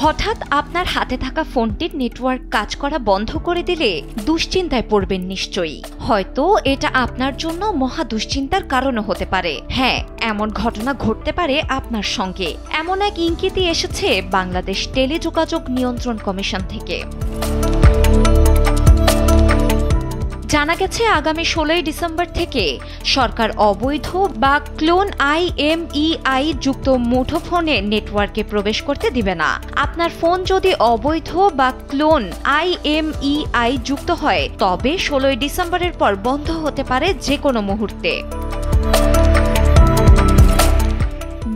হঠাৎ আপনার হাতে থাকা ফোনটির নেটওয়ার্ক কাজ করা বন্ধ করে দিলে দুশ্চিন্তায় পড়বেন নিশ্চয়ই। হয়তো এটা আপনার জন্য মহা দুশ্চিন্তার কারণও হতে পারে। হ্যাঁ, এমন ঘটনা ঘটতে পারে আপনার সঙ্গে। এমন এক ইঙ্গিতই এসেছে বাংলাদেশ টেলিযোগাযোগ নিয়ন্ত্রণ কমিশন থেকে। জানা গেছে আগামী 16 ডিসেম্বর থেকে সরকার অবৈধ বা ক্লোন IMEI যুক্ত মুঠোফোনে নেটওয়ার্কে প্রবেশ করতে দিবে না। আপনার ফোন যদি অবৈধ বা ক্লোন IMEI যুক্ত হয় তবে 16 ডিসেম্বরের পর বন্ধ হতে পারে যে কোনো মুহূর্তে।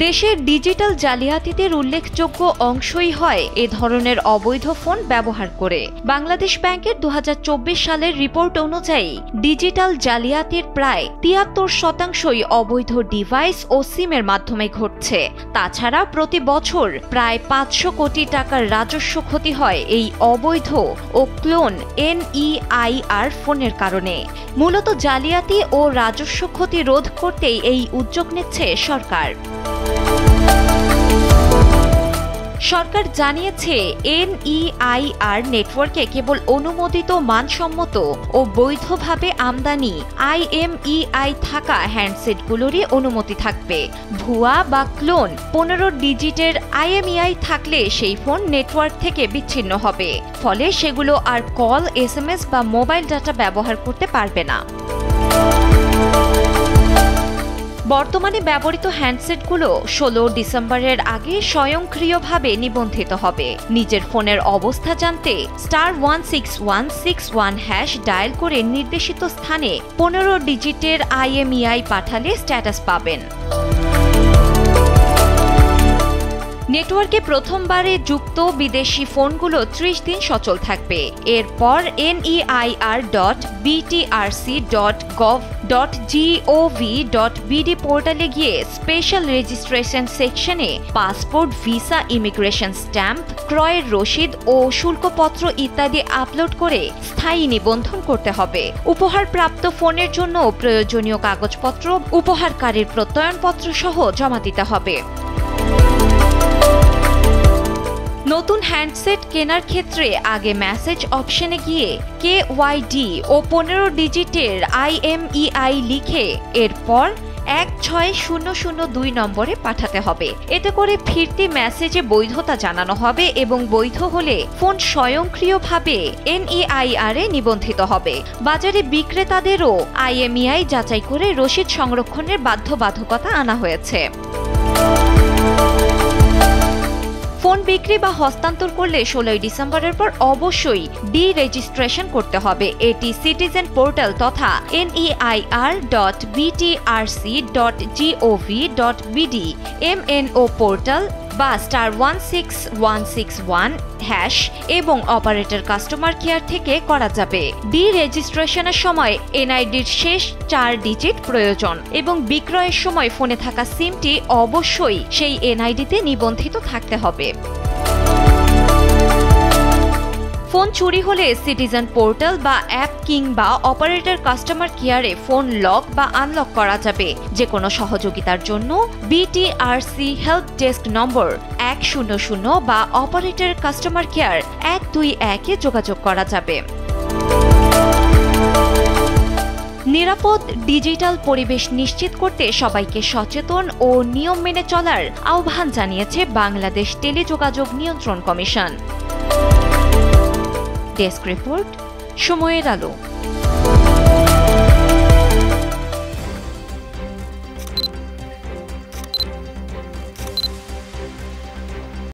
দেশের ডিজিটাল জালিয়াতিদের উল্লেখযোগ্য অংশই হয় এ ধরনের অবৈধ ফোন ব্যবহার করে। বাংলাদেশ ব্যাংকের 2024 সালের রিপোর্ট অনুযায়ী ডিজিটাল জালিয়াতির প্রায় 73% অবৈধ ডিভাইস ও সিমের মাধ্যমে ঘটছে। তাছাড়া প্রতি বছর প্রায় 500 কোটি টাকার রাজস্ব ক্ষতি হয় এই অবৈধ ও ক্লোন NEIR ফোনের কারণে। মূলত জালিয়াতি ও রাজস্ব ক্ষতি রোধ করতেই এই উদ্যোগ নিচ্ছে সরকার। সরকার জানিয়েছে NEIR নেটওয়ার্কে কেবল অনুমোদিত মানসম্মত ও বৈধভাবে আমদানি IMEI থাকা হ্যান্ডসেটগুলোরই অনুমতি থাকবে। ভুয়া বা ক্লোন 15 ডিজিটের IMEI থাকলে সেই ফোন নেটওয়ার্ক থেকে বিচ্ছিন্ন হবে। ফলে সেগুলো আর কল, SMS বা মোবাইল ডাটা ব্যবহার করতে পারবে না। বর্তমানে ব্যবহৃত হ্যান্ডসেটগুলো 16 ডিসেম্বরের আগে স্বয়ংক্রিয়ভাবে নিবন্ধিত হবে। নিজের ফোনের অবস্থা জানতে *16161# ডায়াল করে নির্দেশিত স্থানে 15 ডিজিটের IMEI পাঠালে স্ট্যাটাস পাবেন। নেটওয়ার্কে প্রথমবারে যুক্ত বিদেশি ফোনগুলো 30 দিন সচল থাকবে। এরপর NEIR.btrc.gov.bd পোর্টালে গিয়ে স্পেশাল রেজিস্ট্রেশন সেকশনে পাসপোর্ট, ভিসা, ইমিগ্রেশন স্ট্যাম্প, ক্রয়ের রসিদ ও শুল্কপত্র ইত্যাদি আপলোড করে স্থায়ী নিবন্ধন করতে হবে। উপহারপ্রাপ্ত ফোনের জন্য প্রয়োজনীয় কাগজপত্র, উপহারকারীর প্রত্যয়নপত্র সহ জমা দিতে হবে। নতুন হ্যান্ডসেট কেনার ক্ষেত্রে আগে মেসেজ অপশনে গিয়ে KYD ও 15 ডিজিটের IMEI লিখে এরপর 16002 নম্বরে পাঠাতে হবে। এতে করে ফিরতি মেসেজে বৈধতা জানানো হবে এবং বৈধ হলে ফোন স্বয়ংক্রিয়ভাবে NEIR এ নিবন্ধিত হবে। বাজারে বিক্রেতাদেরও IMEI যাচাই করে রসিদ সংরক্ষণের বাধ্যবাধকতা আনা হয়েছে। ফোন বিক্রি বা হস্তান্তর করলে 16 ডিসেম্বরের পর অবশ্যই ডি-রেজিস্ট্রেশন করতে হবে। এটি সিটিজেন পোর্টাল তথা NEIR.btrc.gov.bd MNO পোর্টাল বা *16161# এবং অপারেটর কাস্টমার কেয়ার থেকে করা যাবে। ডি-রেজিস্ট্রেশনের সময় NIDর শেষ 4 ডিজিট প্রয়োজন এবং বিক্রয়ের সময় ফোনে থাকা সিমটি অবশ্যই সেই NIDতে নিবন্ধিত থাকতে হবে। ফোন চুরি হলে সিটিজেন পোর্টাল বা অ্যাপ কিংবা অপারেটর কাস্টমার কেয়ারে ফোন লক বা আনলক করা যাবে। যে কোনো সহযোগিতার জন্য BTRC হেল্প ডেস্ক নম্বর 100 বা অপারেটর কাস্টমার কেয়ার 121-এ যোগাযোগ করা যাবে। নিরাপদ ডিজিটাল পরিবেশ নিশ্চিত করতে সবাইকে সচেতন ও নিয়ম মেনে চলার আহ্বান জানিয়েছে বাংলাদেশ টেলিযোগাযোগ নিয়ন্ত্রণ কমিশন। ডেস্ক রিপোর্ট, সময়ের আলো।